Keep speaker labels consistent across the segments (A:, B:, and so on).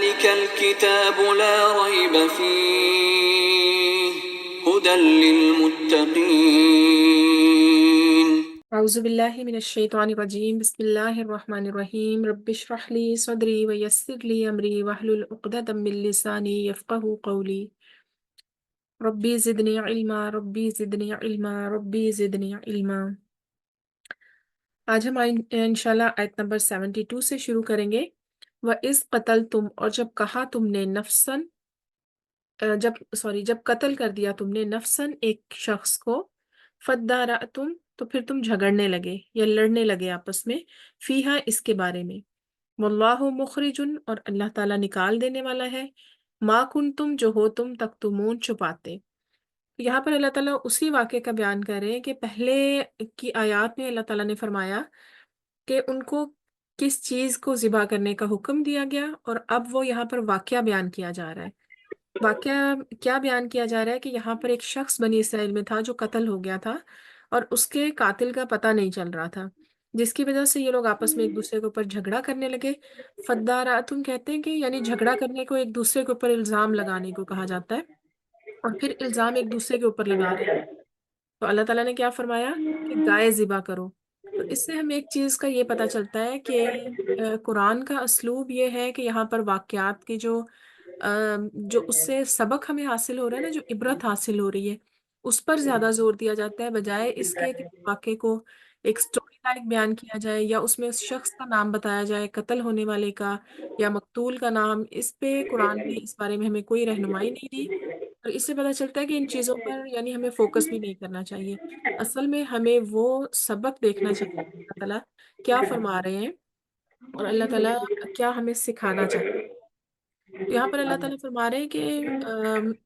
A: ذلك الكتاب لا ريب فيه هدى للمتقين
B: اعوذ باللہ من الشیطان الرجیم بسم اللہ الرحمن الرحیم رب اشرح لی صدری ویسر لی امری واحلل عقدۃ من لسانی یفقہوا قولی ربی زدنی علما ربی زدنی علما ربی زدنی علما۔ آج ہم انشاءاللہ آیت نمبر 72 سے شروع کریں گے۔ وَإِذْ قَتَلْتُمْ، اور جب کہا تم نے نفسن، جب قتل کر دیا تم نے نفسن ایک شخص کو، فَادَّارَأْتُمْ، تو پھر تم جھگڑنے لگے یا لڑنے لگے آپس میں، فیہا، اس کے بارے میں، واللہ مخرجن، اور اللہ تعالیٰ نکال دینے والا ہے، ما کنتم، جو ہو تم تکتمون، چھپاتے۔ یہاں پر اللہ تعالیٰ اسی واقعے کا بیان کر رہے ہیں کہ پہلے کی آیات میں اللہ تعالیٰ نے فرمایا کہ ان کو کس چیز کو ذبح کرنے کا حکم دیا گیا، اور اب وہ یہاں پر واقعہ بیان کیا جا رہا ہے۔ واقعہ کیا بیان کیا جا رہا ہے کہ یہاں پر ایک شخص بنی اسرائیل میں تھا جو قتل ہو گیا تھا، اور اس کے قاتل کا پتہ نہیں چل رہا تھا، جس کی وجہ سے یہ لوگ آپس میں ایک دوسرے کے اوپر جھگڑا کرنے لگے۔ فداراتم کہتے ہیں کہ یعنی جھگڑا کرنے کو، ایک دوسرے کے اوپر الزام لگانے کو کہا جاتا ہے، اور پھر الزام ایک دوسرے کے اوپر لگا رہے ہیں۔ تو اللہ تعالیٰ نے کیا فرمایا کہ گائے ذبح کرو۔ تو اس سے ہمیں ایک چیز کا یہ پتہ چلتا ہے کہ قرآن کا اسلوب یہ ہے کہ یہاں پر واقعات کی جو اس سے سبق ہمیں حاصل ہو رہا ہے نا، جو عبرت حاصل ہو رہی ہے، اس پر زیادہ زور دیا جاتا ہے، بجائے اس کے کہ واقعے کو ایک سٹوری لائک بیان کیا جائے، یا اس میں اس شخص کا نام بتایا جائے، قتل ہونے والے کا یا مقتول کا نام۔ اس پہ قرآن نے اس بارے میں ہمیں کوئی رہنمائی نہیں دی، اور اس سے پتہ چلتا ہے کہ ان چیزوں پر یعنی ہمیں فوکس بھی نہیں کرنا چاہیے۔ اصل میں ہمیں وہ سبق دیکھنا چاہیے اللہ تعالیٰ کیا فرما رہے ہیں، اور اللہ تعالیٰ کیا ہمیں سکھانا چاہتے ہیں۔ تو یہاں پر اللہ تعالیٰ فرما رہے ہیں کہ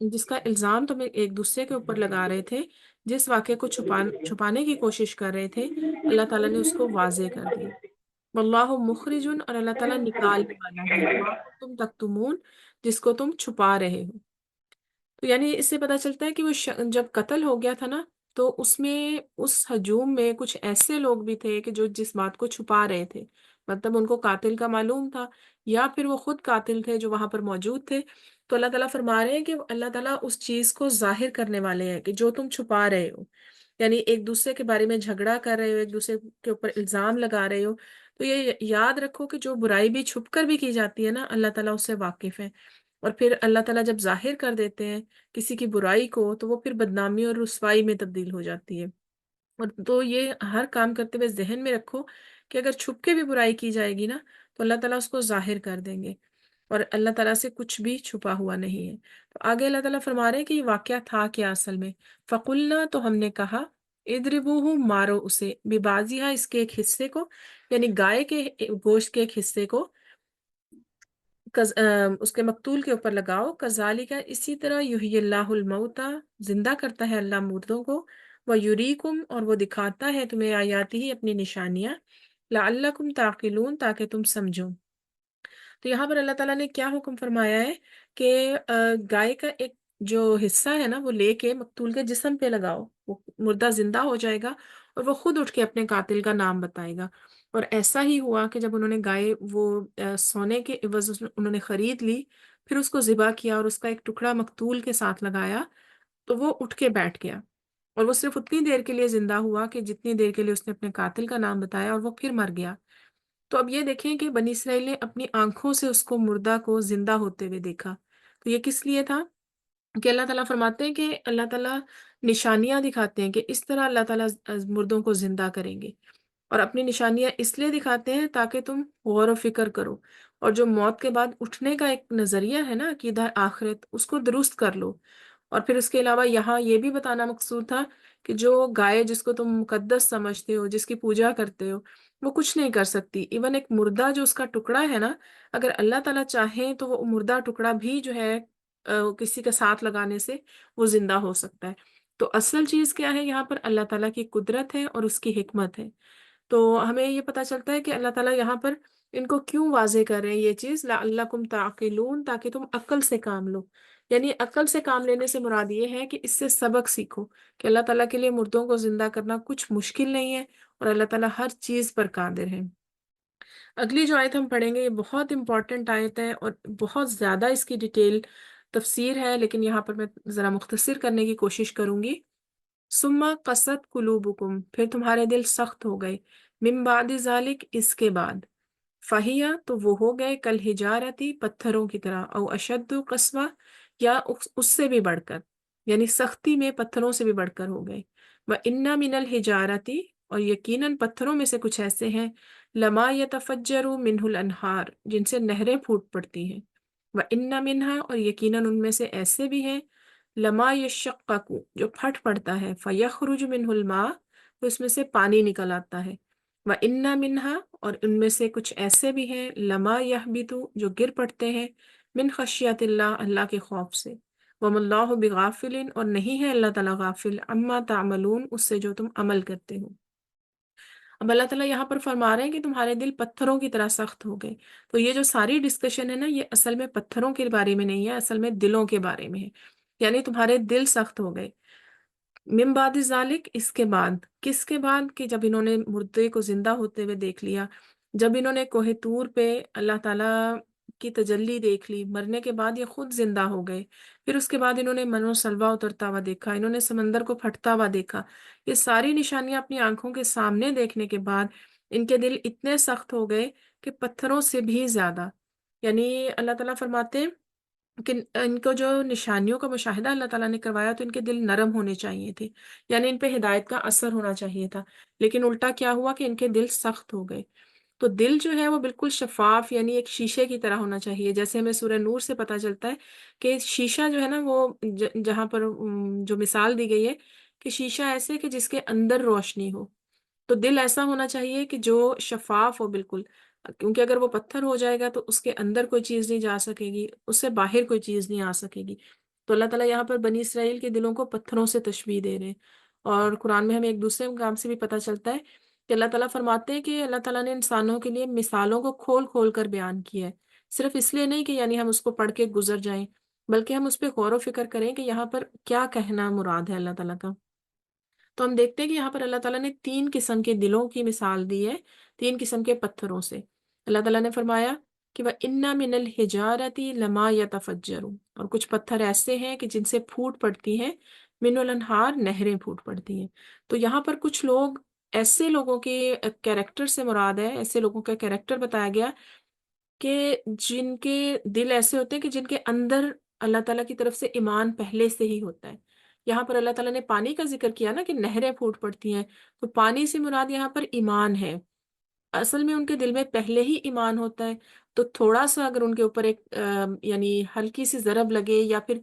B: جس کا الزام تم ایک دوسرے کے اوپر لگا رہے تھے، جس واقعے کو چھپانے کی کوشش کر رہے تھے، اللہ تعالیٰ نے اس کو واضح کر دیا۔ واللہ مخرجن، اور اللہ تعالیٰ نکالنے والا ہے، ما تم تکتمون، جس کو تم چھپا رہے ہو۔ تو یعنی اس سے پتہ چلتا ہے کہ وہ جب قتل ہو گیا تھا نا، تو اس میں، اس ہجوم میں کچھ ایسے لوگ بھی تھے کہ جو جس بات کو چھپا رہے تھے، مطلب ان کو قاتل کا معلوم تھا، یا پھر وہ خود قاتل تھے جو وہاں پر موجود تھے۔ تو اللہ تعالیٰ فرما رہے ہیں کہ اللہ تعالیٰ اس چیز کو ظاہر کرنے والے ہیں کہ جو تم چھپا رہے ہو، یعنی ایک دوسرے کے بارے میں جھگڑا کر رہے ہو، ایک دوسرے کے اوپر الزام لگا رہے ہو، تو یہ یاد رکھو کہ جو برائی بھی چھپ کر بھی کی جاتی ہے نا، اللہ تعالیٰ اس سے واقف ہے، اور پھر اللہ تعالیٰ جب ظاہر کر دیتے ہیں کسی کی برائی کو، تو وہ پھر بدنامی اور رسوائی میں تبدیل ہو جاتی ہے۔ اور تو یہ ہر کام کرتے ہوئے ذہن میں رکھو کہ اگر چھپ کے بھی برائی کی جائے گی نا، تو اللہ تعالیٰ اس کو ظاہر کر دیں گے، اور اللہ تعالیٰ سے کچھ بھی چھپا ہوا نہیں ہے۔ تو آگے اللہ تعالیٰ فرما رہے ہیں کہ یہ واقعہ تھا کیا اصل میں۔ فقلنا، تو ہم نے کہا، اضربوہ، مارو اسے، ببازیہا، اس کے ایک حصے کو، یعنی گائے کے گوشت کے ایک حصے کو، اس کے مقتول کے اوپر لگاؤ، کذالک، اسی طرح، یحیی اللہ الموتیٰ، زندہ کرتا ہے اللہ مردوں کو، ویریکم، اور وہ دکھاتا ہے تمہیں آیاتی ہی، اپنی نشانیاں، لعلکم تعقلون، تاکہ تم سمجھو۔ تو یہاں پر اللہ تعالیٰ نے کیا حکم فرمایا ہے کہ گائے کا ایک جو حصہ ہے نا، وہ لے کے مقتول کے جسم پہ لگاؤ، وہ مردہ زندہ ہو جائے گا، اور وہ خود اٹھ کے اپنے قاتل کا نام بتائے گا۔ اور ایسا ہی ہوا کہ جب انہوں نے گائے وہ سونے کے عوض انہوں نے خرید لی، پھر اس کو ذبح کیا اور اس کا ایک ٹکڑا مقتول کے ساتھ لگایا، تو وہ اٹھ کے بیٹھ گیا، اور وہ صرف اتنی دیر کے لیے زندہ ہوا کہ جتنی دیر کے لیے اس نے اپنے قاتل کا نام بتایا، اور وہ پھر مر گیا۔ تو اب یہ دیکھیں کہ بنی اسرائیل نے اپنی آنکھوں سے اس کو، مردہ کو، زندہ ہوتے ہوئے دیکھا۔ تو یہ کس لیے تھا کہ اللہ تعالیٰ فرماتے ہیں کہ اللہ تعالیٰ نشانیاں دکھاتے ہیں کہ اس طرح اللہ تعالیٰ مردوں کو زندہ کریں گے، اور اپنی نشانیاں اس لیے دکھاتے ہیں تاکہ تم غور و فکر کرو، اور جو موت کے بعد اٹھنے کا ایک نظریہ ہے نا، عقیدہ آخرت، اس کو درست کر لو۔ اور پھر اس کے علاوہ یہاں یہ بھی بتانا مقصود تھا کہ جو گائے جس کو تم مقدس سمجھتے ہو، جس کی پوجا کرتے ہو، وہ کچھ نہیں کر سکتی۔ ایون ایک مردہ جو اس کا ٹکڑا ہے نا، اگر اللہ تعالیٰ چاہیں تو وہ مردہ ٹکڑا بھی جو ہے کسی کے ساتھ لگانے سے وہ زندہ ہو سکتا ہے۔ تو اصل چیز کیا ہے یہاں پر؟ اللہ تعالیٰ کی قدرت ہے اور اس کی حکمت ہے۔ تو ہمیں یہ پتہ چلتا ہے کہ اللہ تعالیٰ یہاں پر ان کو کیوں واضح کر رہے ہیں یہ چیز، لعلکم تعقلون، تاکہ تم عقل سے کام لو۔ یعنی عقل سے کام لینے سے مراد یہ ہے کہ اس سے سبق سیکھو کہ اللہ تعالیٰ کے لیے مردوں کو زندہ کرنا کچھ مشکل نہیں ہے، اور اللہ تعالیٰ ہر چیز پر قادر ہے۔ اگلی جو آیت ہم پڑھیں گے یہ بہت امپورٹنٹ آیت ہے اور بہت زیادہ اس کی ڈیٹیل تفسیر ہے، لیکن یہاں پر میں ذرا مختصر کرنے کی کوشش کروں گی۔ سما قست قلوبکم، پھر تمہارے دل سخت ہو گئے، من بعد ذالک، اس کے بعد، فہیا، تو وہ ہو گئے، کل ہجارتی، پتھروں کی طرح، او اشد قسوہ، یا اس سے بھی بڑھ کر، یعنی سختی میں پتھروں سے بھی بڑھ کر ہو گئے۔ وَإِنَّ مِنَ الْحِجَارَةِ، اور یقیناً پتھروں میں سے کچھ ایسے ہیں، لما يتفجر منہ الانہار، جن سے نہریں پھوٹ پڑتی ہیں۔ وَإِنَّ مِنْهَا، اور یقیناً ان میں سے ایسے بھی ہیں، لما یشقق، جو پھٹ پڑتا ہے، فیخرج منہ الماء، تو اس میں سے پانی نکل آتا ہے۔ وَإِنَّ مِنْهَا، اور ان میں سے کچھ ایسے بھی ہیں، لما یہبط، جو گر پڑتے ہیں، من خشیت اللہ، اللہ کے خوف سے۔ وَمَا اللَّهُ بِغَافِلٍ، اور نہیں ہے اللہ تعالیٰ غافل، عما تعملون، اس سے جو تم عمل کرتے ہو۔ اب اللہ تعالیٰ یہاں پر فرما رہے ہیں کہ تمہارے دل پتھروں کی طرح سخت ہو گئے۔ تو یہ جو ساری ڈسکشن ہے نا، یہ اصل میں پتھروں کے بارے میں نہیں ہے، اصل میں دلوں کے بارے میں ہے، یعنی تمہارے دل سخت ہو گئے۔ من بعد ذالک، اس کے بعد، کس کے بعد؟ کہ جب انہوں نے مردے کو زندہ ہوتے ہوئے دیکھ لیا، جب انہوں نے کوہ طور پہ اللہ تعالیٰ کی تجلی دیکھ لی، مرنے کے بعد یہ خود زندہ ہو گئے، پھر اس کے بعد انہوں نے من و سلوہ اترتا ہوا دیکھا، انہوں نے سمندر کو پھٹتا ہوا دیکھا، یہ ساری نشانیاں اپنی آنکھوں کے سامنے دیکھنے کے بعد ان کے دل اتنے سخت ہو گئے کہ پتھروں سے بھی زیادہ، یعنی اللہ تعالیٰ فرماتے ہیں کہ ان کو جو نشانیوں کا مشاہدہ اللہ تعالیٰ نے کروایا تو ان کے دل نرم ہونے چاہیے تھے، یعنی ان پہ ہدایت کا اثر ہونا چاہیے تھا، لیکن الٹا کیا ہوا کہ ان کے دل سخت ہو گئے۔ تو دل جو ہے وہ بالکل شفاف، یعنی ایک شیشے کی طرح ہونا چاہیے، جیسے ہمیں سورہ نور سے پتہ چلتا ہے کہ شیشہ جو ہے نا وہ جہاں پر جو مثال دی گئی ہے کہ شیشہ ایسے کہ جس کے اندر روشنی ہو، تو دل ایسا ہونا چاہیے کہ جو شفاف ہو بالکل، کیونکہ اگر وہ پتھر ہو جائے گا تو اس کے اندر کوئی چیز نہیں جا سکے گی، اس سے باہر کوئی چیز نہیں آ سکے گی۔ تو اللہ تعالیٰ یہاں پر بنی اسرائیل کے دلوں کو پتھروں سے تشبیہ دے رہے ہیں، اور قرآن میں ہمیں ایک دوسرے مقام سے بھی پتہ چلتا ہے کہ اللہ تعالیٰ فرماتے ہیں کہ اللہ تعالیٰ نے انسانوں کے لیے مثالوں کو کھول کھول کر بیان کیا ہے، صرف اس لیے نہیں کہ یعنی ہم اس کو پڑھ کے گزر جائیں، بلکہ ہم اس پہ غور و فکر کریں کہ یہاں پر کیا کہنا مراد ہے اللہ تعالیٰ کا۔ تو ہم دیکھتے ہیں کہ یہاں پر اللہ تعالیٰ نے تین قسم کے دلوں کی مثال دی ہے، تین قسم کے پتھروں سے۔ اللہ تعالیٰ نے فرمایا کہ وَإِنَّ مِنَ الْحِجَارَةِ لَمَا يَتَفَجَّرُ، اور کچھ پتھر ایسے ہیں کہ جن سے پھوٹ پڑتی ہیں، من الانہار، نہریں پھوٹ پڑتی ہیں۔ تو یہاں پر کچھ لوگ، ایسے لوگوں کے کیریکٹر سے مراد ہے، ایسے لوگوں کا کیریکٹر بتایا گیا کہ جن کے دل ایسے ہوتے ہیں کہ جن کے اندر اللہ تعالیٰ کی طرف سے ایمان پہلے سے ہی ہوتا ہے۔ یہاں پر اللہ تعالیٰ نے پانی کا ذکر کیا نا کہ نہریں پھوٹ پڑتی ہیں، تو پانی سے مراد یہاں پر ایمان ہے، اصل میں ان کے دل میں پہلے ہی ایمان ہوتا ہے، تو تھوڑا سا اگر ان کے اوپر ایک یعنی ہلکی سی ضرب لگے یا پھر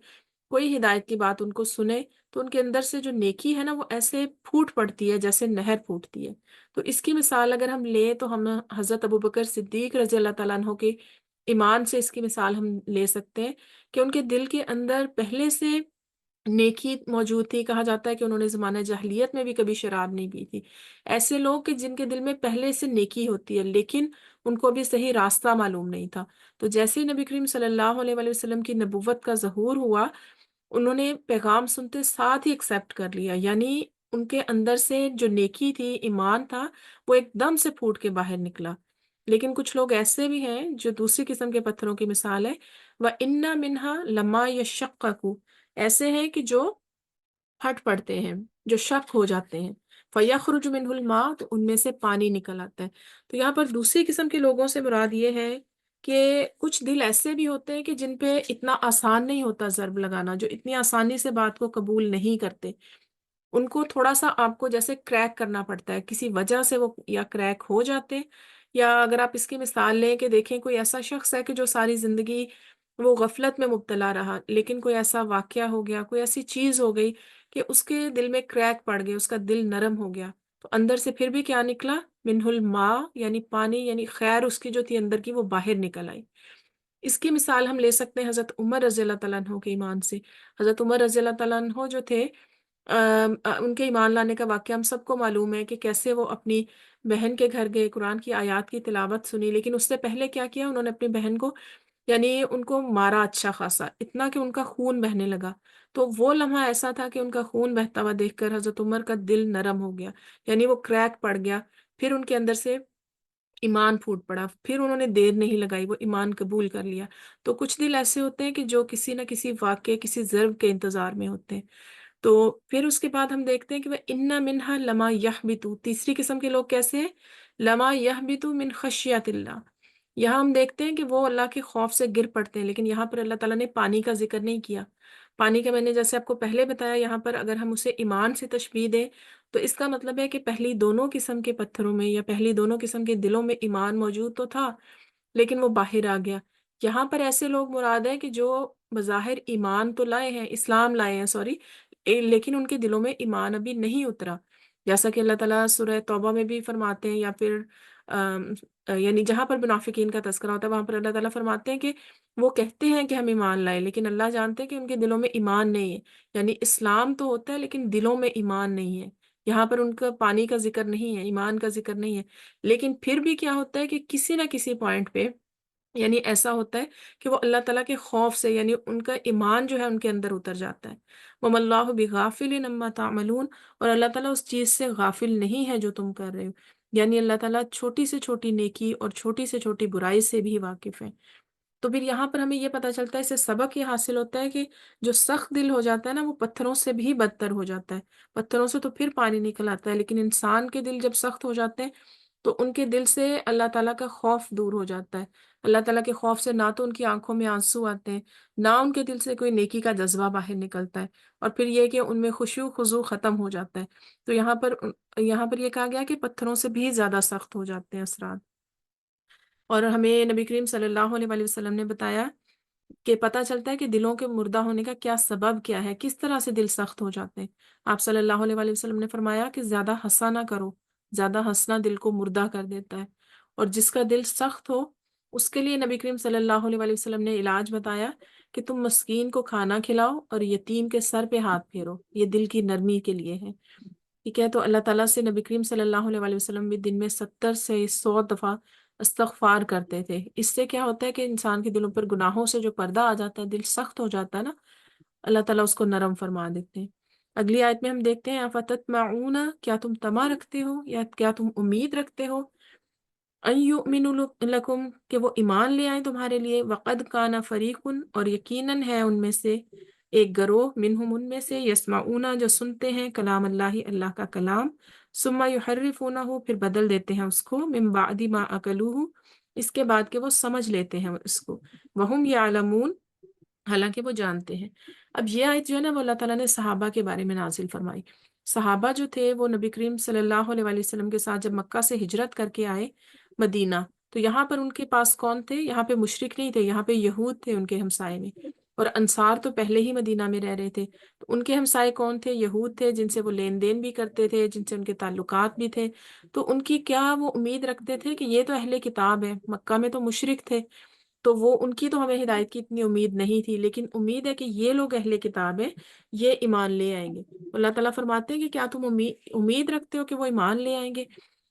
B: کوئی ہدایت کی بات ان کو سنے تو ان کے اندر سے جو نیکی ہے نا وہ ایسے پھوٹ پڑتی ہے جیسے نہر پھوٹتی ہے۔ تو اس کی مثال اگر ہم لیں تو ہم حضرت ابوبکر صدیق رضی اللہ تعالیٰ عنہ کے ایمان سے اس کی مثال ہم لے سکتے ہیں کہ ان کے دل کے اندر پہلے سے نیکی موجود تھی، کہا جاتا ہے کہ انہوں نے زمانہ جاہلیت میں بھی کبھی شراب نہیں پی تھی۔ ایسے لوگ کہ جن کے دل میں پہلے سے نیکی ہوتی ہے لیکن ان کو بھی صحیح راستہ معلوم نہیں تھا، تو جیسے ہی نبی کریم صلی اللہ علیہ وآلہ وسلم کی نبوت کا ظہور ہوا، انہوں نے پیغام سنتے ساتھ ہی ایکسیپٹ کر لیا، یعنی ان کے اندر سے جو نیکی تھی، ایمان تھا، وہ ایک دم سے پھوٹ کے باہر نکلا۔ لیکن کچھ لوگ ایسے بھی ہیں جو دوسری قسم کے پتھروں کی مثال ہے، وَإِنَّ مِنْهَا لَمَا يَشَّقَّقُ، ایسے ہیں کہ جو پھٹ پڑتے ہیں، جو شک ہو جاتے ہیں، فَيَخْرُجُ مِنْهُ الْمَاءُ، تو ان میں سے پانی نکل آتا ہے۔ تو یہاں پر دوسری قسم کے لوگوں سے مراد یہ ہے کہ کچھ دل ایسے بھی ہوتے ہیں کہ جن پہ اتنا آسان نہیں ہوتا ضرب لگانا، جو اتنی آسانی سے بات کو قبول نہیں کرتے، ان کو تھوڑا سا آپ کو جیسے کریک کرنا پڑتا ہے، کسی وجہ سے وہ یا کریک ہو جاتے ہیں، یا اگر آپ اس کی مثال لیں کہ دیکھیں کوئی ایسا شخص ہے کہ جو ساری زندگی وہ غفلت میں مبتلا رہا، لیکن کوئی ایسا واقعہ ہو گیا، کوئی ایسی چیز ہو گئی کہ اس کے دل میں کریک پڑ گئی، اس کا دل نرم ہو گیا، تو اندر سے پھر بھی کیا نکلا؟ منہ الماء، یعنی پانی، یعنی خیر اس کی جو تھی اندر کی وہ باہر نکل آئی۔ اس کی مثال ہم لے سکتے ہیں حضرت عمر رضی اللہ تعالیٰ عنہ کے ایمان سے۔ حضرت عمر رضی اللہ تعالیٰ عنہ جو تھے، ان کے ایمان لانے کا واقعہ ہم سب کو معلوم ہے کہ کیسے وہ اپنی بہن کے گھر گئے، قرآن کی آیات کی تلاوت سنی، لیکن اس سے پہلے کیا کیا انہوں نے؟ اپنی بہن کو، یعنی ان کو مارا اچھا خاصا، اتنا کہ ان کا خون بہنے لگا۔ تو وہ لمحہ ایسا تھا کہ ان کا خون بہتا ہوا دیکھ کر حضرت عمر کا دل نرم ہو گیا، یعنی وہ کریک پڑ گیا، پھر ان کے اندر سے ایمان پھوٹ پڑا، پھر انہوں نے دیر نہیں لگائی، وہ ایمان قبول کر لیا۔ تو کچھ دل ایسے ہوتے ہیں کہ جو کسی نہ کسی واقعے، کسی ضرب کے انتظار میں ہوتے ہیں۔ تو پھر اس کے بعد ہم دیکھتے ہیں کہ وہ انا منہا لما یحبطو، تیسری قسم کے لوگ کیسے ہیں؟ لما یحبطو من خشیت اللہ، یہاں ہم دیکھتے ہیں کہ وہ اللہ کے خوف سے گر پڑتے ہیں، لیکن یہاں پر اللہ تعالیٰ نے پانی کا ذکر نہیں کیا۔ پانی کا میں نے جیسے آپ کو پہلے بتایا، یہاں پر اگر ہم اسے ایمان سے تشبیہ دیں تو اس کا مطلب ہے کہ پہلی دونوں قسم کے پتھروں میں یا پہلی دونوں قسم کے دلوں میں ایمان موجود تو تھا، لیکن وہ باہر آ گیا۔ یہاں پر ایسے لوگ مراد ہیں کہ جو بظاہر ایمان تو لائے ہیں، اسلام لائے ہیں سوری، لیکن ان کے دلوں میں ایمان ابھی نہیں اترا، جیسا کہ اللہ تعالیٰ سورہ توبہ میں بھی فرماتے ہیں، یا پھر یعنی جہاں پر منافقین کا تذکرہ ہوتا ہے وہاں پر اللہ تعالیٰ فرماتے ہیں کہ وہ کہتے ہیں کہ ہم ایمان لائے، لیکن اللہ جانتے ہیں کہ ان کے دلوں میں ایمان نہیں ہے، یعنی اسلام تو ہوتا ہے لیکن دلوں میں ایمان نہیں ہے۔ یہاں پر ان کا پانی کا ذکر نہیں ہے، ایمان کا ذکر نہیں ہے، لیکن پھر بھی کیا ہوتا ہے کہ کسی نہ کسی پوائنٹ پہ یعنی ایسا ہوتا ہے کہ وہ اللہ تعالیٰ کے خوف سے، یعنی ان کا ایمان جو ہے ان کے اندر اتر جاتا ہے۔ وَمَا اللَّهُ بِغَافِلٍ عَمَّا تَعْمَلُونَ، اور اللہ تعالیٰ اس چیز سے غافل نہیں ہے جو تم کر رہے ہو، یعنی اللہ تعالیٰ چھوٹی سے چھوٹی نیکی اور چھوٹی سے چھوٹی برائی سے بھی واقف ہے۔ تو پھر یہاں پر ہمیں یہ پتہ چلتا ہے، اس سے سبق یہ حاصل ہوتا ہے کہ جو سخت دل ہو جاتا ہے نا وہ پتھروں سے بھی بدتر ہو جاتا ہے۔ پتھروں سے تو پھر پانی نکل آتا ہے، لیکن انسان کے دل جب سخت ہو جاتے ہیں تو ان کے دل سے اللہ تعالیٰ کا خوف دور ہو جاتا ہے۔ اللہ تعالیٰ کے خوف سے نہ تو ان کی آنکھوں میں آنسو آتے ہیں، نہ ان کے دل سے کوئی نیکی کا جذبہ باہر نکلتا ہے، اور پھر یہ کہ ان میں خشوع خضوع ختم ہو جاتا ہے۔ تو یہاں پر یہ کہا گیا کہ پتھروں سے بھی زیادہ سخت ہو جاتے ہیں اثرات۔ اور ہمیں نبی کریم صلی اللہ علیہ وآلہ وسلم نے بتایا کہ پتہ چلتا ہے کہ دلوں کے مردہ ہونے کا کیا سبب کیا ہے، کس طرح سے دل سخت ہو جاتے ہیں۔ آپ صلی اللہ علیہ وآلہ وسلم نے فرمایا کہ زیادہ ہنسا نہ کرو، زیادہ ہنسنا دل کو مردہ کر دیتا ہے، اور جس کا دل سخت ہو اس کے لیے نبی کریم صلی اللہ علیہ وآلہ وسلم نے علاج بتایا کہ تم مسکین کو کھانا کھلاؤ اور یتیم کے سر پہ ہاتھ پھیرو، یہ دل کی نرمی کے لیے ہے۔ ٹھیک ہے، تو اللہ تعالیٰ سے نبی کریم صلی اللہ علیہ وآلہ وسلم بھی دن میں 70 سے 100 دفعہ استغفار کرتے تھے۔ اس سے کیا ہوتا ہے کہ انسان کے دلوں پر گناہوں سے جو پردہ آ جاتا ہے، دل سخت ہو جاتا ہے نا، اللہ تعالیٰ اس کو نرم فرما دیتے ہیں۔ اگلی آیت میں ہم دیکھتے ہیں افتطمعون، کیا تم طمع رکھتے ہو یا کیا تم امید رکھتے ہو، ان یؤمنوا لکم، کہ وہ ایمان لے آئیں تمہارے لیے، وقد کان فریق، اور یقیناً ہے ان میں سے ایک گروہ، منہم ان میں سے، یسمعون جو سنتے ہیں کلام اللہ، اللہ کا کلام، ثم یحرفونہ پھر بدل دیتے ہیں اس کو، من بعد ما عقلوہ اس کے بعد کہ وہ سمجھ لیتے ہیں اس کو، وہم یعلمون حالانکہ وہ جانتے ہیں۔ اب یہ آیت جو ہے نا وہ اللہ تعالیٰ نے صحابہ کے بارے میں نازل فرمائی۔ صحابہ جو تھے وہ نبی کریم صلی اللہ علیہ وآلہ وسلم کے ساتھ جب مکہ سے ہجرت کر کے آئے مدینہ، تو یہاں پر ان کے پاس کون تھے؟ یہاں پہ مشرک نہیں تھے، یہاں پہ یہود تھے ان کے ہمسائے میں، اور انصار تو پہلے ہی مدینہ میں رہ رہے تھے۔ تو ان کے ہمسائے کون تھے؟ یہود تھے، جن سے وہ لین دین بھی کرتے تھے، جن سے ان کے تعلقات بھی تھے۔ تو ان کی کیا وہ امید رکھتے تھے کہ یہ تو اہل کتاب ہے، مکہ میں تو مشرک تھے، تو وہ ان کی تو ہمیں ہدایت کی اتنی امید نہیں تھی، لیکن امید ہے کہ یہ لوگ اہل کتاب ہیں، یہ ایمان لے آئیں گے۔ اللہ تعالیٰ فرماتے ہیں کہ کیا تم امید رکھتے ہو کہ وہ ایمان لے آئیں گے؟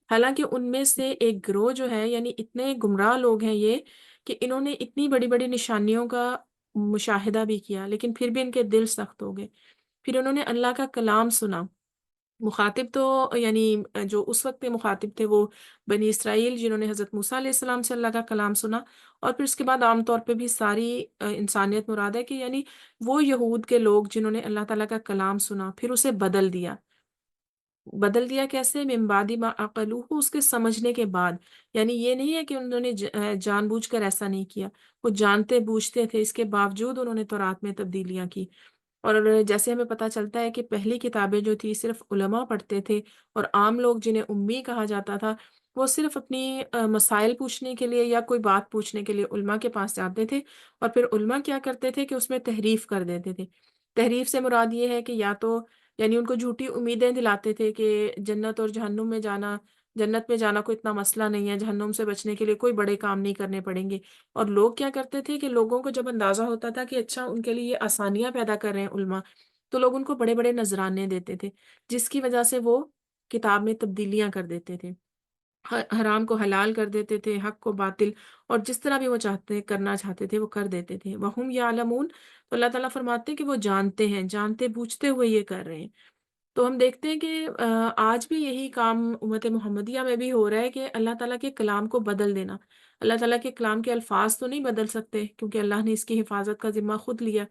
B: حالانکہ ان میں سے ایک گروہ جو ہے، یعنی اتنے گمراہ لوگ ہیں یہ، کہ انہوں نے اتنی بڑی بڑی نشانیوں کا مشاہدہ بھی کیا، لیکن پھر بھی ان کے دل سخت ہو گئے۔ پھر انہوں نے اللہ کا کلام سنا، مخاطب تو یعنی جو اس وقت کے مخاطب تھے وہ بنی اسرائیل، جنہوں نے حضرت موسیٰ علیہ السلام سے اللہ کا کلام سنا، اور پھر اس کے بعد عام طور پہ بھی ساری انسانیت مراد ہے کہ یعنی وہ یہود کے لوگ جنہوں نے اللہ تعالیٰ کا کلام سنا پھر اسے بدل دیا۔ بدل دیا کیسے؟ من بعد ما عقلوہ، اس کے سمجھنے کے بعد، یعنی یہ نہیں ہے کہ انہوں نے جان بوجھ کر ایسا نہیں کیا، وہ جانتے بوجھتے تھے، اس کے باوجود انہوں نے تورات میں تبدیلیاں کی۔ اور جیسے ہمیں پتہ چلتا ہے کہ پہلی کتابیں جو تھی صرف علماء پڑھتے تھے، اور عام لوگ جنہیں امی کہا جاتا تھا وہ صرف اپنی مسائل پوچھنے کے لیے یا کوئی بات پوچھنے کے لیے علماء کے پاس جاتے تھے، اور پھر علماء کیا کرتے تھے کہ اس میں تحریف کر دیتے تھے۔ تحریف سے مراد یہ ہے کہ یا تو یعنی ان کو جھوٹی امیدیں دلاتے تھے کہ جنت اور جہنم میں جانا، جنت میں جانا کوئی اتنا مسئلہ نہیں ہے، جہنم سے بچنے کے لیے کوئی بڑے کام نہیں کرنے پڑیں گے۔ اور لوگ کیا کرتے تھے کہ لوگوں کو جب اندازہ ہوتا تھا کہ اچھا ان کے لیے یہ آسانیاں پیدا کر رہے ہیں علماء، تو لوگ ان کو بڑے بڑے نذرانے دیتے تھے، جس کی وجہ سے وہ کتاب میں تبدیلیاں کر دیتے تھے، حرام کو حلال کر دیتے تھے، حق کو باطل، اور جس طرح بھی وہ کرنا چاہتے تھے وہ کر دیتے تھے۔ وَهُمْ يَعْلَمُونَ، تو اللہ تعالیٰ فرماتے ہیں کہ وہ جانتے ہیں، جانتے بوجھتے ہوئے یہ کر رہے ہیں۔ تو ہم دیکھتے ہیں کہ آج بھی یہی کام امت محمدیہ میں بھی ہو رہا ہے کہ اللہ تعالیٰ کے کلام کو بدل دینا۔ اللہ تعالیٰ کے کلام کے الفاظ تو نہیں بدل سکتے کیونکہ اللہ نے اس کی حفاظت کا ذمہ خود لیا،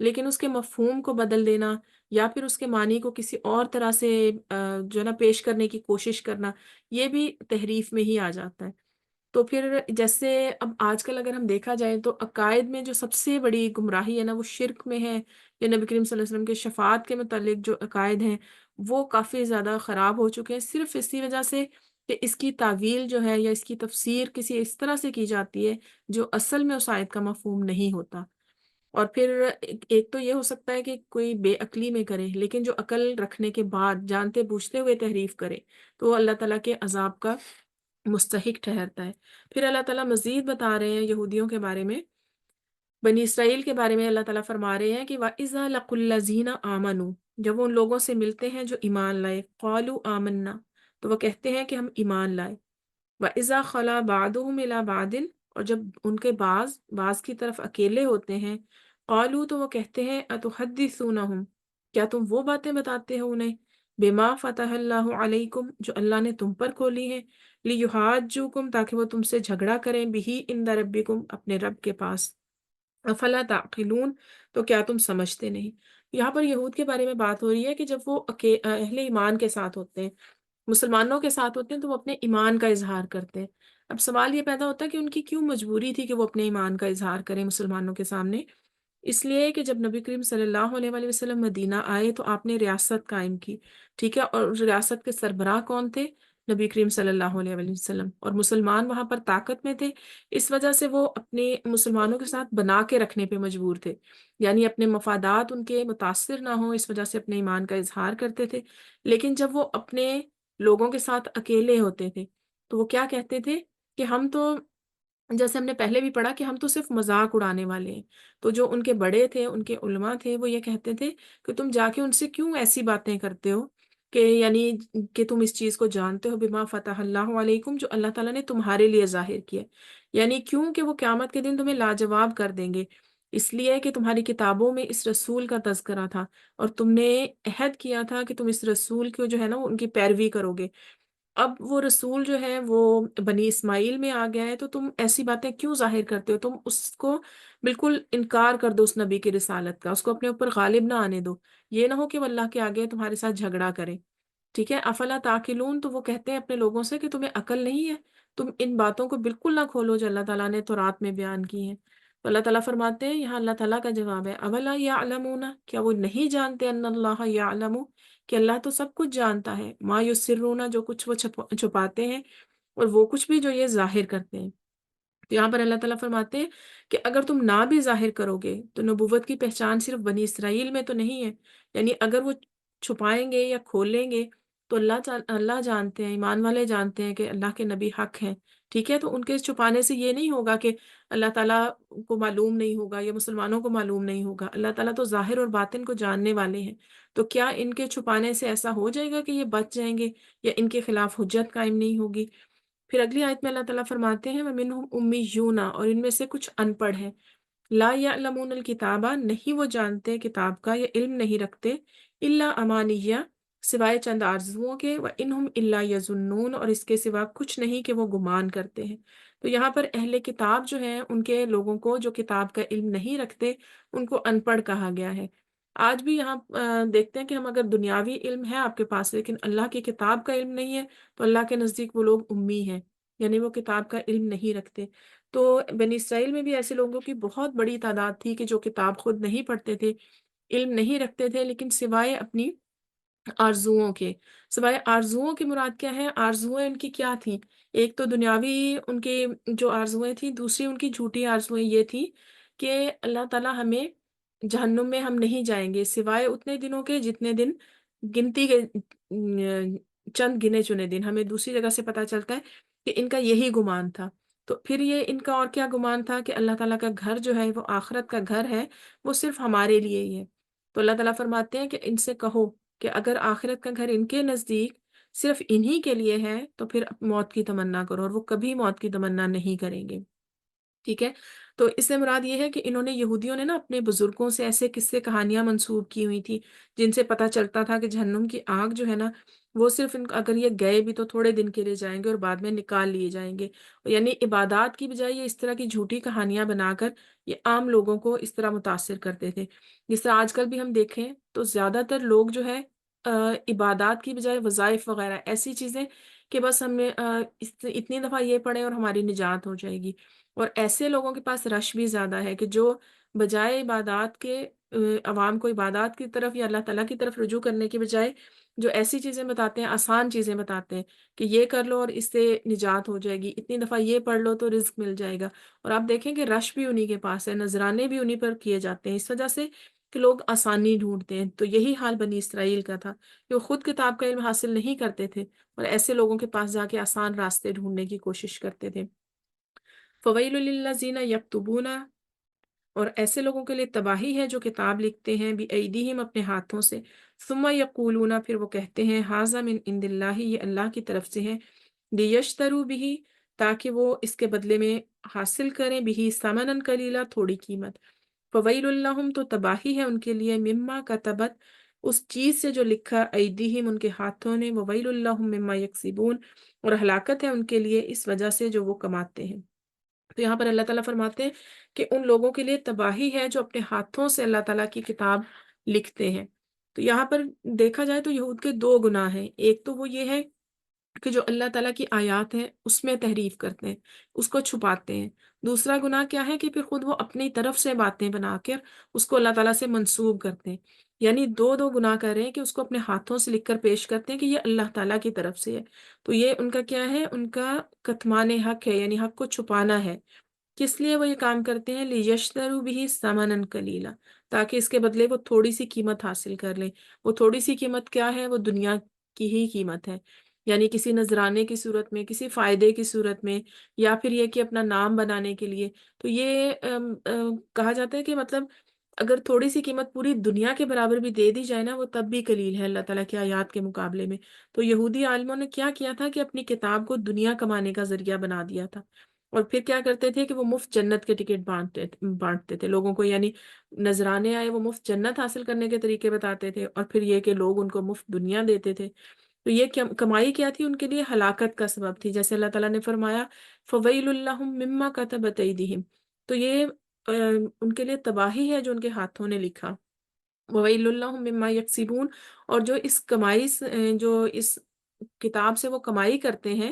B: لیکن اس کے مفہوم کو بدل دینا یا پھر اس کے معنی کو کسی اور طرح سے جو ہے نا پیش کرنے کی کوشش کرنا، یہ بھی تحریف میں ہی آ جاتا ہے۔ تو پھر جیسے اب آج کل اگر ہم دیکھا جائے تو عقائد میں جو سب سے بڑی گمراہی ہے نا وہ شرک میں ہے، یا نبی کریم صلی اللہ علیہ وسلم کے شفاعت کے متعلق جو عقائد ہیں وہ کافی زیادہ خراب ہو چکے ہیں، صرف اسی وجہ سے کہ اس کی تعویل جو ہے یا اس کی تفسیر کسی اس طرح سے کی جاتی ہے جو اصل میں اس آیت کا مفہوم نہیں ہوتا۔ اور پھر ایک تو یہ ہو سکتا ہے کہ کوئی بے عقلی میں کرے، لیکن جو عقل رکھنے کے بعد جانتے بوجھتے ہوئے تحریف کرے تو وہ اللہ تعالیٰ کے عذاب کا مستحق ٹھہرتا ہے۔ پھر اللہ تعالیٰ مزید بتا رہے ہیں یہودیوں کے بارے میں، بنی اسرائیل کے بارے میں اللہ تعالیٰ فرما رہے ہیں کہ وَإِذَا لَقُوا الَّذِينَ آمَنُوا، جب وہ ان لوگوں سے ملتے ہیں جو ایمان لائے، قَالُوا آمَنَّا، تو وہ کہتے ہیں کہ ہم ایمان لائے، وَإِذَا خَلَا بَعْضُهُمْ إِلَىٰ بَعْضٍ، اور جب ان کے بعض کی طرف اکیلے ہوتے ہیں، قالوا، تو وہ کہتے ہیں اتحدثونہم، کیا تم وہ باتیں بتاتے ہو انہیں، بما فتح اللہ علیکم، جو اللہ نے تم پر کھولی ہیں، لیحاجوکم، تاکہ وہ تم سے جھگڑا کریں، بہی عند ربکم، اپنے رب کے پاس، افلا تعقلون، تو کیا تم سمجھتے نہیں۔ یہاں پر یہود کے بارے میں بات ہو رہی ہے کہ جب وہ اہل ایمان کے ساتھ ہوتے ہیں، مسلمانوں کے ساتھ ہوتے ہیں، تو وہ اپنے ایمان کا اظہار کرتے ہیں۔ اب سوال یہ پیدا ہوتا ہے کہ ان کی کیوں مجبوری تھی کہ وہ اپنے ایمان کا اظہار کریں مسلمانوں کے سامنے؟ اس لیے کہ جب نبی کریم صلی اللہ علیہ وآلہ وسلم مدینہ آئے تو آپ نے ریاست قائم کی، ٹھیک ہے، اور اس ریاست کے سربراہ کون تھے؟ نبی کریم صلی اللہ علیہ وآلہ وسلم، اور مسلمان وہاں پر طاقت میں تھے، اس وجہ سے وہ اپنے مسلمانوں کے ساتھ بنا کے رکھنے پہ مجبور تھے، یعنی اپنے مفادات ان کے متاثر نہ ہوں اس وجہ سے اپنے ایمان کا اظہار کرتے تھے۔ لیکن جب وہ اپنے لوگوں کے ساتھ اکیلے ہوتے تھے تو وہ کیا کہتے تھے کہ ہم تو، جیسے ہم نے پہلے بھی پڑھا کہ ہم تو صرف مذاق اڑانے والے ہیں۔ تو جو ان کے بڑے تھے، ان کے علماء تھے، وہ یہ کہتے تھے کہ تم جا کے ان سے کیوں ایسی باتیں کرتے ہو کہ یعنی کہ تم اس چیز کو جانتے ہو، بما فتح اللہ علیکم، جو اللہ تعالیٰ نے تمہارے لیے ظاہر کیا، یعنی کیوں کہ وہ قیامت کے دن تمہیں لاجواب کر دیں گے، اس لیے کہ تمہاری کتابوں میں اس رسول کا تذکرہ تھا اور تم نے عہد کیا تھا کہ تم اس رسول کو جو ہے نا وہ ان کی پیروی کرو گے۔ اب وہ رسول جو ہے وہ بنی اسماعیل میں آ گیا ہے، تو تم ایسی باتیں کیوں ظاہر کرتے ہو؟ تم اس کو بالکل انکار کر دو، اس نبی کی رسالت کا، اس کو اپنے اوپر غالب نہ آنے دو، یہ نہ ہو کہ وہ اللہ کے آگے تمہارے ساتھ جھگڑا کرے، ٹھیک ہے۔ افلا تعقلون، تو وہ کہتے ہیں اپنے لوگوں سے کہ تمہیں عقل نہیں ہے، تم ان باتوں کو بالکل نہ کھولو جو اللہ تعالیٰ نے تورات میں بیان کی ہیں۔ تو اللہ تعالیٰ فرماتے ہیں، یہاں اللہ تعالیٰ کا جواب ہے، اولا یعلمون، کیا وہ نہیں جانتے، ان اللہ یعلم، کہ اللہ تو سب کچھ جانتا ہے، ما یسرون، جو کچھ وہ چھپاتے ہیں، اور وہ کچھ بھی جو یہ ظاہر کرتے ہیں۔ تو یہاں پر اللہ تعالیٰ فرماتے ہیں کہ اگر تم نہ بھی ظاہر کرو گے تو نبوت کی پہچان صرف بنی اسرائیل میں تو نہیں ہے، یعنی اگر وہ چھپائیں گے یا کھولیں گے تو اللہ جانتے ہیں، ایمان والے جانتے ہیں کہ اللہ کے نبی حق ہیں، ٹھیک ہے۔ تو ان کے چھپانے سے یہ نہیں ہوگا کہ اللہ تعالیٰ کو معلوم نہیں ہوگا یا مسلمانوں کو معلوم نہیں ہوگا، اللہ تعالیٰ تو ظاہر اور باطن کو جاننے والے ہیں۔ تو کیا ان کے چھپانے سے ایسا ہو جائے گا کہ یہ بچ جائیں گے یا ان کے خلاف حجت قائم نہیں ہوگی؟ پھر اگلی آیت میں اللہ تعالیٰ فرماتے ہیں وَمِنْهُمْ أُمِّيُّونَ، اور ان میں سے کچھ ان پڑھ ہیں، لا یعلمون الکتابہ، نہیں وہ جانتے کتاب کا یا علم نہیں رکھتے، الا امانیہ، سوائے چند آرزوؤں کے، وَإِنْهُمْ إِلَّا يَظُنُّونَ، اور اس کے سوا کچھ نہیں کہ وہ گمان کرتے ہیں۔ تو یہاں پر اہل کتاب جو ہیں، ان کے لوگوں کو جو کتاب کا علم نہیں رکھتے ان کو ان پڑھ کہا گیا ہے۔ آج بھی یہاں دیکھتے ہیں کہ ہم اگر دنیاوی علم ہے آپ کے پاس لیکن اللہ کی کتاب کا علم نہیں ہے تو اللہ کے نزدیک وہ لوگ امی ہیں، یعنی وہ کتاب کا علم نہیں رکھتے۔ تو بنی اسرائیل میں بھی ایسے لوگوں کی بہت بڑی تعداد تھی کہ جو کتاب خود نہیں پڑھتے تھے، علم نہیں رکھتے تھے، لیکن سوائے اپنی آرزوؤں کے، سوائے آرزوؤں کی مراد کیا ہے؟ آرزوئیں ان کی کیا تھیں؟ ایک تو دنیاوی ان کی جو آرزوئیں تھیں، دوسری ان کی جھوٹی آرزوئیں یہ تھی کہ اللہ تعالیٰ ہمیں جہنم میں ہم نہیں جائیں گے سوائے اتنے دنوں کے جتنے دن گنتی کے چند گنے چنے دن۔ ہمیں دوسری جگہ سے پتہ چلتا ہے کہ ان کا یہی گمان تھا۔ تو پھر یہ ان کا اور کیا گمان تھا کہ اللہ تعالیٰ کا گھر جو ہے وہ آخرت کا گھر ہے، وہ صرف ہمارے لیے ہی ہے۔ تو اللہ تعالیٰ فرماتے ہیں کہ ان سے کہو کہ اگر آخرت کا گھر ان کے نزدیک صرف انہی کے لیے ہے تو پھر موت کی تمنا کرو، اور وہ کبھی موت کی تمنا نہیں کریں گے۔ ٹھیک ہے، تو اس سے مراد یہ ہے کہ انہوں نے یہودیوں نے نا اپنے بزرگوں سے ایسے قصے کہانیاں منسوب کی ہوئی تھی جن سے پتہ چلتا تھا کہ جہنم کی آگ جو ہے نا وہ صرف اگر یہ گئے بھی تو تھوڑے دن کے لیے جائیں گے اور بعد میں نکال لیے جائیں گے، یعنی عبادات کی بجائے یہ اس طرح کی جھوٹی کہانیاں بنا کر یہ عام لوگوں کو اس طرح متاثر کرتے تھے۔ جس طرح آج کل بھی ہم دیکھیں تو زیادہ تر لوگ جو ہے عبادات کی بجائے وظائف وغیرہ ایسی چیزیں کہ بس ہم نے اتنی دفعہ یہ پڑھیں اور ہماری نجات ہو جائے گی، اور ایسے لوگوں کے پاس رش بھی زیادہ ہے کہ جو بجائے عبادات کے عوام کو عبادات کی طرف یا اللہ تعالیٰ کی طرف رجوع کرنے کی بجائے جو ایسی چیزیں بتاتے ہیں، آسان چیزیں بتاتے ہیں کہ یہ کر لو اور اس سے نجات ہو جائے گی، اتنی دفعہ یہ پڑھ لو تو رزق مل جائے گا، اور آپ دیکھیں کہ رش بھی انہی کے پاس ہے، نذرانے بھی انہی پر کیے جاتے ہیں، اس وجہ سے کہ لوگ آسانی ڈھونڈتے ہیں۔ تو یہی حال بنی اسرائیل کا تھا کہ وہ خود کتاب کا علم حاصل نہیں کرتے تھے اور ایسے لوگوں کے پاس جا کے آسان راستے ڈھونڈنے کی کوشش کرتے تھے۔ فویل للذین یکتبون، اور ایسے لوگوں کے لیے تباہی ہے جو کتاب لکھتے ہیں بِأَیْدِیہم اپنے ہاتھوں سے، ثم یقولون پھر وہ کہتے ہیں ھذا من عند اللہ یہ اللہ کی طرف سے ہے، لیشتروا بہ تاکہ وہ اس کے بدلے میں حاصل کریں بہ ثمنا قلیلا تھوڑی قیمت، فویل لہم تو تباہی ہے ان کے لیے مما کتبت اس چیز سے جو لکھا ایدیہم ان کے ہاتھوں نے، وویل لہم مما یکسبون اور ہلاکت ہے ان کے لیے اس وجہ سے جو وہ کماتے ہیں۔ تو یہاں پر اللہ تعالیٰ فرماتے ہیں کہ ان لوگوں کے لیے تباہی ہے جو اپنے ہاتھوں سے اللہ تعالیٰ کی کتاب لکھتے ہیں۔ تو یہاں پر دیکھا جائے تو یہود کے دو گناہ ہیں، ایک تو وہ یہ ہے کہ جو اللہ تعالیٰ کی آیات ہیں اس میں تحریف کرتے ہیں، اس کو چھپاتے ہیں۔ دوسرا گناہ کیا ہے کہ پھر خود وہ اپنی طرف سے باتیں بنا کر اس کو اللہ تعالیٰ سے منسوب کرتے ہیں، یعنی دو گناہ کر رہے ہیں کہ اس کو اپنے ہاتھوں سے لکھ کر پیش کرتے ہیں کہ یہ اللہ تعالیٰ کی طرف سے ہے۔ تو یہ ان کا کیا ہے، ان کا کتمان حق ہے، یعنی حق کو چھپانا ہے۔ کس لیے وہ یہ کام کرتے ہیں؟ لیشتروا بہ ثمنا قلیلا تاکہ اس کے بدلے وہ تھوڑی سی قیمت حاصل کر لیں۔ وہ تھوڑی سی قیمت کیا ہے؟ وہ دنیا کی ہی قیمت ہے، یعنی کسی نذرانے کی صورت میں، کسی فائدے کی صورت میں، یا پھر یہ کہ اپنا نام بنانے کے لیے۔ تو یہ کہا جاتا ہے کہ مطلب اگر تھوڑی سی قیمت پوری دنیا کے برابر بھی دے دی جائے نا وہ تب بھی قلیل ہے اللہ تعالیٰ کی آیات کے مقابلے میں۔ تو یہودی عالموں نے کیا کیا تھا کہ اپنی کتاب کو دنیا کمانے کا ذریعہ بنا دیا تھا، اور پھر کیا کرتے تھے کہ وہ مفت جنت کے ٹکٹ بانٹتے تھے لوگوں کو، یعنی نذرانے آئے وہ مفت جنت حاصل کرنے کے طریقے بتاتے تھے، اور پھر یہ کہ لوگ ان کو مفت دنیا دیتے تھے۔ تو یہ کمائی کیا تھی؟ ان کے لیے ہلاکت کا سبب تھی، جیسے اللہ تعالیٰ نے فرمایا فویل لہم مما کتبت ایدیہم، تو یہ ان کے لیے تباہی ہے جو ان کے ہاتھوں نے لکھا، وَوَيْلٌ لَّهُم مِّمَّا يَكْسِبُونَ، اور جو اس کمائی جو اس کتاب سے وہ کمائی کرتے ہیں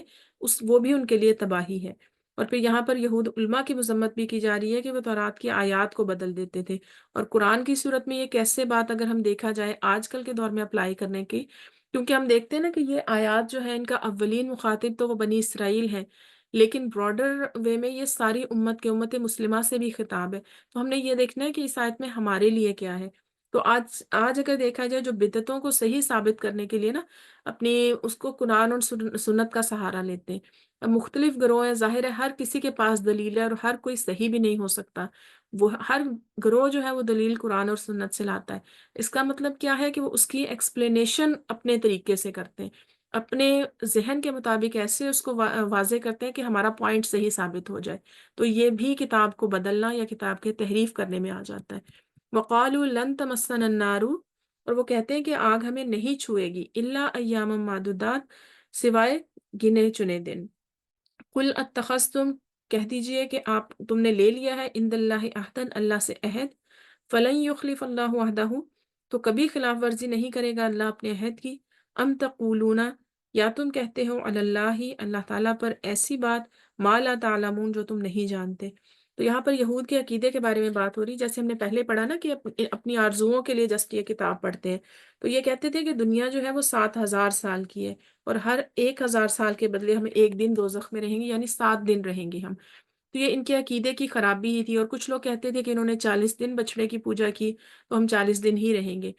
B: وہ بھی ان کے لیے تباہی ہے۔ اور پھر یہاں پر یہود علماء کی مذمت بھی کی جا رہی ہے کہ وہ تورات کی آیات کو بدل دیتے تھے، اور قرآن کی صورت میں یہ کیسے بات اگر ہم دیکھا جائے آج کل کے دور میں اپلائی کرنے کی، کیونکہ ہم دیکھتے ہیں نا کہ یہ آیات جو ہے ان کا اولین مخاطب تو وہ بنی اسرائیل ہے، لیکن براڈر وے میں یہ ساری امت مسلمہ سے بھی خطاب ہے۔ تو ہم نے یہ دیکھنا ہے کہ اس آیت میں ہمارے لیے کیا ہے۔ تو آج اگر دیکھا جائے جو بدعتوں کو صحیح ثابت کرنے کے لیے نا اپنی اس کو قرآن اور سنت کا سہارا لیتے ہیں، اب مختلف گروہ ہیں، ظاہر ہے ہر کسی کے پاس دلیل ہے اور ہر کوئی صحیح بھی نہیں ہو سکتا، وہ ہر گروہ جو ہے وہ دلیل قرآن اور سنت سے لاتا ہے۔ اس کا مطلب کیا ہے کہ وہ اس کی ایکسپلینیشن اپنے طریقے سے کرتے ہیں، اپنے ذہن کے مطابق ایسے اس کو واضح کرتے ہیں کہ ہمارا پوائنٹ صحیح ثابت ہو جائے۔ تو یہ بھی کتاب کو بدلنا یا کتاب کے تحریف کرنے میں آ جاتا ہے۔ وَقَالُوا لَن تَمَسَّنَا النَّارُ، اور وہ کہتے ہیں کہ آگ ہمیں نہیں چھوئے گی، الا ایام معدودات سوائے گنے چنے دن۔ قل اتخذتم، کہہ دیجئے کہ تم نے لے لیا ہے عند اللہ عہدا اللہ سے عہد، فلن یخلف اللہ عہدہ، تو کبھی خلاف ورزی نہیں کرے گا اللہ اپنے عہد کی، ام تقولون، یا تم کہتے ہو علی اللہ اللہ تعالیٰ پر ایسی بات ما لا تعلمون جو تم نہیں جانتے۔ تو یہاں پر یہود کے عقیدے کے بارے میں بات ہو رہی، جیسے ہم نے پہلے پڑھا نا کہ اپنی آرزوؤں کے لیے جسٹ یہ کتاب پڑھتے ہیں۔ تو یہ کہتے تھے کہ دنیا جو ہے وہ 7,000 سال کی ہے، اور ہر 1,000 سال کے بدلے ہم ایک دن دوزخ میں رہیں گے، یعنی 7 دن رہیں گے ہم۔ تو یہ ان کے عقیدے کی خرابی ہی تھی، اور کچھ لوگ کہتے تھے کہ انہوں نے 40 دن بچڑے کی پوجا کی تو ہم 40 دن ہی رہیں گے۔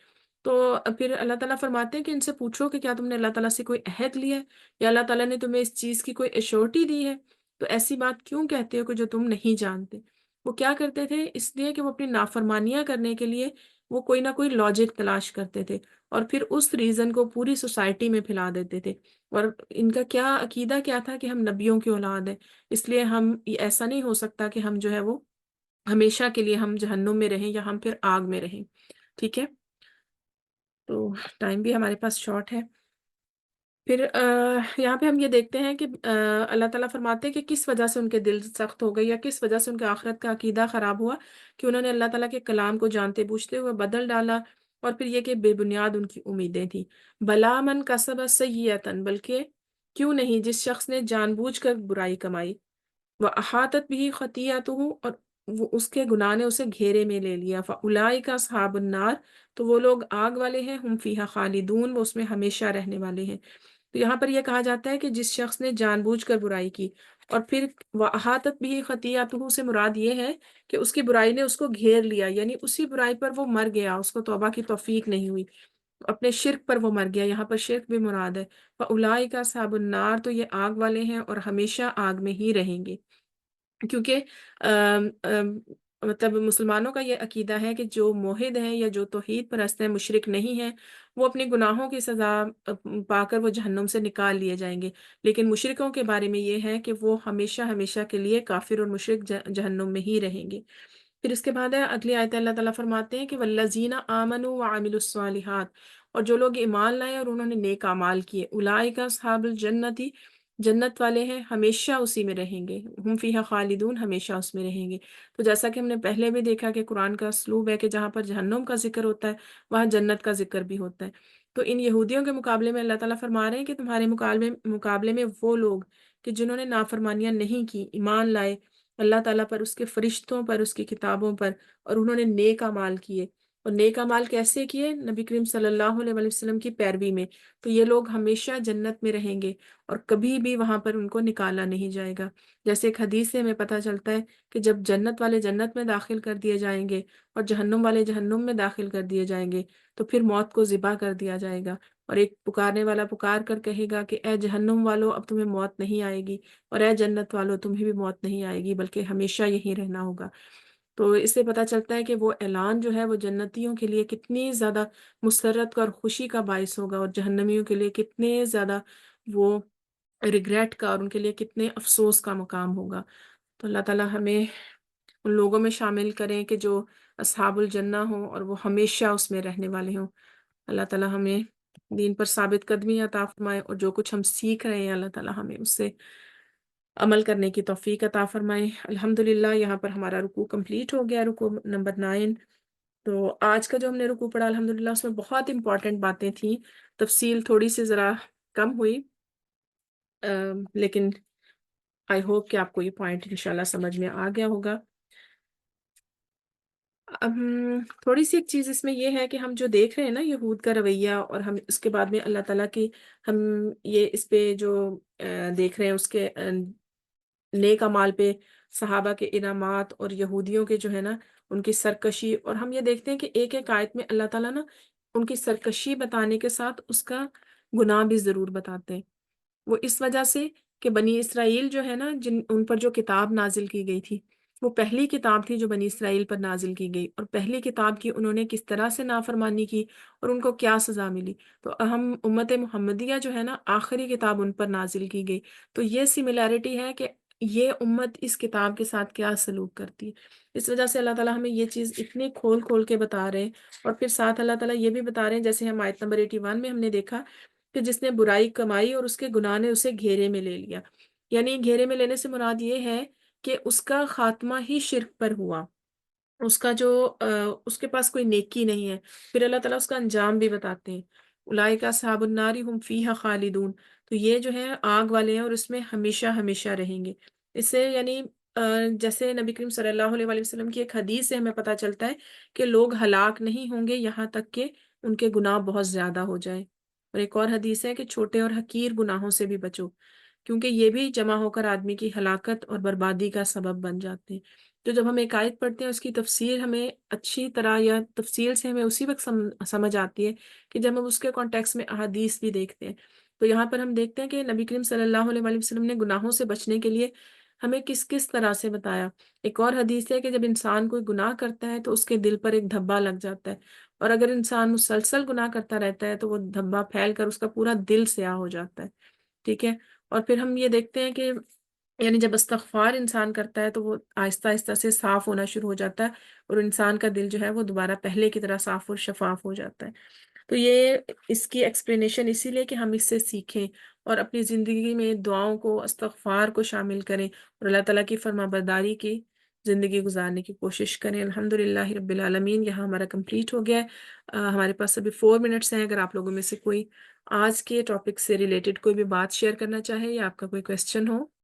B: تو پھر اللہ تعالیٰ فرماتے ہیں کہ ان سے پوچھو کہ کیا تم نے اللہ تعالیٰ سے کوئی عہد لیا ہے، یا اللہ تعالیٰ نے تمہیں اس چیز کی کوئی ایشورٹی دی ہے؟ تو ایسی بات کیوں کہتے ہو کہ جو تم نہیں جانتے؟ وہ کیا کرتے تھے؟ اس لیے کہ وہ اپنی نافرمانیاں کرنے کے لیے وہ کوئی نہ کوئی لاجک تلاش کرتے تھے، اور پھر اس ریزن کو پوری سوسائٹی میں پھیلا دیتے تھے اور ان کا کیا عقیدہ کیا تھا کہ ہم نبیوں کی اولاد ہیں، اس لیے ہم ایسا نہیں ہو سکتا کہ ہم جو ہے وہ ہمیشہ کے لیے ہم جہنم میں رہیں یا ہم پھر آگ میں رہیں. ٹھیک ہے، تو ٹائم بھی ہمارے پاس شارٹ ہے. پھر یہاں پہ ہم یہ دیکھتے ہیں کہ اللہ تعالیٰ فرماتے ہیں کہ کس وجہ سے ان کے دل سخت ہو گئی یا کس وجہ سے ان کے آخرت کا عقیدہ خراب ہوا، کہ انہوں نے اللہ تعالیٰ کے کلام کو جانتے بوجھتے ہوئے بدل ڈالا، اور پھر یہ کہ بے بنیاد ان کی امیدیں تھیں. بلا من کسب سیئۃ، بلکہ کیوں نہیں جس شخص نے جان بوجھ کر برائی کمائی، وہ احاطت بھی خطیئتہ، اور وہ اس کے گناہ نے اسے گھیرے میں لے لیا، فاولئک اصحاب النار، تو وہ لوگ آگ والے ہیں، ہم فیہا خالدون، وہ اس میں ہمیشہ رہنے والے ہیں. تو یہاں پر یہ کہا جاتا ہے کہ جس شخص نے جان بوجھ کر برائی کی، اور پھر وَأَحَاطَتْ بِهِ خَطِیئَتُهُ سے مراد یہ ہے کہ اس کی برائی نے اس کو گھیر لیا، یعنی اسی برائی پر وہ مر گیا، اس کو توبہ کی توفیق نہیں ہوئی، اپنے شرک پر وہ مر گیا. یہاں پر شرک بھی مراد ہے. فَأُولَٰئِکَ أَصْحَابُ النَّارِ، تو یہ آگ والے ہیں اور ہمیشہ آگ میں ہی رہیں گے. کیونکہ ام ام مطلب مسلمانوں کا یہ عقیدہ ہے کہ جو موحد ہیں یا جو توحید پرست ہیں، مشرک نہیں ہیں، وہ اپنے گناہوں کی سزا پا کر وہ جہنم سے نکال لیے جائیں گے. لیکن مشرکوں کے بارے میں یہ ہے کہ وہ ہمیشہ ہمیشہ کے لیے کافر اور مشرک جہنم میں ہی رہیں گے. پھر اس کے بعد ہے اگلی آیت، اللہ تعالیٰ فرماتے ہیں کہ والذین آمنوا وعملوا الصالحات، اور جو لوگ ایمان لائے اور انہوں نے نیک اعمال کیے، اولئک اصحاب الجنتی، جنت والے ہیں، ہمیشہ اسی میں رہیں گے، ہم فیہا خالدون، ہمیشہ اس میں رہیں گے. تو جیسا کہ ہم نے پہلے بھی دیکھا کہ قرآن کا اسلوب ہے کہ جہاں پر جہنم کا ذکر ہوتا ہے وہاں جنت کا ذکر بھی ہوتا ہے. تو ان یہودیوں کے مقابلے میں اللہ تعالیٰ فرما رہے ہیں کہ تمہارے مقابلے میں وہ لوگ کہ جنہوں نے نافرمانیاں نہیں کی، ایمان لائے اللہ تعالیٰ پر، اس کے فرشتوں پر، اس کی کتابوں پر، اور انہوں نے نیک اعمال کیے. اور نیک اعمال کیسے کیے؟ نبی کریم صلی اللہ علیہ وسلم کی پیروی میں. تو یہ لوگ ہمیشہ جنت میں رہیں گے اور کبھی بھی وہاں پر ان کو نکالا نہیں جائے گا. جیسے ایک حدیث سے ہمیں پتہ چلتا ہے کہ جب جنت والے جنت میں داخل کر دیے جائیں گے اور جہنم والے جہنم میں داخل کر دیے جائیں گے، تو پھر موت کو ذبح کر دیا جائے گا، اور ایک پکارنے والا پکار کر کہے گا کہ اے جہنم والو، اب تمہیں موت نہیں آئے گی، اور اے جنت والو، تمہیں بھی موت نہیں آئے گی، بلکہ ہمیشہ یہیں رہنا ہوگا. تو اس سے پتہ چلتا ہے کہ وہ اعلان جو ہے وہ جنتیوں کے لیے کتنی زیادہ مسرت کا اور خوشی کا باعث ہوگا، اور جہنمیوں کے لیے کتنے زیادہ وہ ریگریٹ کا اور ان کے لیے کتنے افسوس کا مقام ہوگا. تو اللہ تعالیٰ ہمیں ان لوگوں میں شامل کریں کہ جو اصحاب الجنہ ہوں اور وہ ہمیشہ اس میں رہنے والے ہوں. اللہ تعالیٰ ہمیں دین پر ثابت قدمی عطا فرمائے، اور جو کچھ ہم سیکھ رہے ہیں اللہ تعالیٰ ہمیں اس سے عمل کرنے کی توفیق عطا فرمائے. الحمدللہ یہاں پر ہمارا رکوع کمپلیٹ ہو گیا، رکوع نمبر 9. تو آج کا جو ہم نے رکوع پڑھا الحمدللہ اس میں بہت امپورٹنٹ باتیں تھیں، تفصیل تھوڑی سی ذرا کم ہوئی، لیکن آئی ہوپ کہ آپ کو یہ پوائنٹ انشاءاللہ سمجھ میں آ گیا ہوگا. اب تھوڑی سی ایک چیز اس میں یہ ہے کہ ہم جو دیکھ رہے ہیں نا یہود کا رویہ، اور ہم اس کے بعد میں اللہ تعالیٰ کی ہم یہ اس پہ جو دیکھ رہے ہیں اس کے نیک اعمال پہ صحابہ کے انعامات، اور یہودیوں کے جو ہے نا ان کی سرکشی. اور ہم یہ دیکھتے ہیں کہ ایک ایک آیت میں اللہ تعالیٰ نا ان کی سرکشی بتانے کے ساتھ اس کا گناہ بھی ضرور بتاتے ہیں. وہ اس وجہ سے کہ بنی اسرائیل جو ہے نا، ان پر جو کتاب نازل کی گئی تھی، وہ پہلی کتاب تھی جو بنی اسرائیل پر نازل کی گئی، اور پہلی کتاب کی انہوں نے کس طرح سے نافرمانی کی اور ان کو کیا سزا ملی. تو ہم امت محمدیہ جو ہے نا، آخری کتاب ان پر نازل کی گئی. تو یہ سملیرٹی ہے کہ یہ امت اس کتاب کے ساتھ کیا سلوک کرتی ہے. اس وجہ سے اللہ تعالیٰ ہمیں یہ چیز اتنی کھول کھول کے بتا رہے ہیں. اور پھر ساتھ اللہ تعالیٰ یہ بھی بتا رہے ہیں، جیسے ہم آیت نمبر 81 میں ہم نے دیکھا کہ جس نے برائی کمائی اور اس کے گناہ نے اسے گھیرے میں لے لیا. یعنی گھیرے میں لینے سے مراد یہ ہے کہ اس کا خاتمہ ہی شرک پر ہوا، اس کا جو اس کے پاس کوئی نیکی نہیں ہے. پھر اللہ تعالیٰ اس کا انجام بھی بتاتے ہیں، اولئک اصحاب النار ہم فیہا خالدون. تو یہ جو ہے آگ والے ہیں اور اس میں ہمیشہ ہمیشہ رہیں گے. اس سے یعنی جیسے نبی کریم صلی اللہ علیہ وآلہ وسلم کی ایک حدیث سے ہمیں پتہ چلتا ہے کہ لوگ ہلاک نہیں ہوں گے یہاں تک کہ ان کے گناہ بہت زیادہ ہو جائے. اور ایک اور حدیث ہے کہ چھوٹے اور حقیر گناہوں سے بھی بچو، کیونکہ یہ بھی جمع ہو کر آدمی کی ہلاکت اور بربادی کا سبب بن جاتے ہیں. تو جب ہم ایک آیت پڑھتے ہیں اس کی تفسیر ہمیں اچھی طرح یا تفصیل سے ہمیں اسی وقت سمجھ آتی ہے کہ جب ہم اس کے کانٹیکس میں احادیث بھی دیکھتے ہیں. تو یہاں پر ہم دیکھتے ہیں کہ نبی کریم صلی اللہ علیہ وآلہ وسلم نے گناہوں سے بچنے کے لیے ہمیں کس کس طرح سے بتایا. ایک اور حدیث ہے کہ جب انسان کوئی گناہ کرتا ہے تو اس کے دل پر ایک دھبا لگ جاتا ہے، اور اگر انسان مسلسل گناہ کرتا رہتا ہے تو وہ دھبا پھیل کر اس کا پورا دل سیاہ ہو جاتا ہے. ٹھیک ہے. اور پھر ہم یہ دیکھتے ہیں کہ یعنی جب استغفار انسان کرتا ہے تو وہ آہستہ آہستہ سے صاف ہونا شروع ہو جاتا ہے اور انسان کا دل جو ہے وہ دوبارہ پہلے کی طرح صاف اور شفاف ہو جاتا ہے. تو یہ اس کی ایکسپلینیشن اسی لیے کہ ہم اس سے سیکھیں اور اپنی زندگی میں دعاؤں کو استغفار کو شامل کریں اور اللہ تعالیٰ کی فرما برداری کی زندگی گزارنے کی کوشش کریں. الحمدللہ رب العالمین. یہاں ہمارا کمپلیٹ ہو گیا ہے. ہمارے پاس ابھی 4 منٹس ہیں. اگر آپ لوگوں میں سے کوئی آج کے ٹاپک سے ریلیٹڈ کوئی بھی بات شیئر کرنا چاہے یا آپ کا کوئی کویسچن ہو.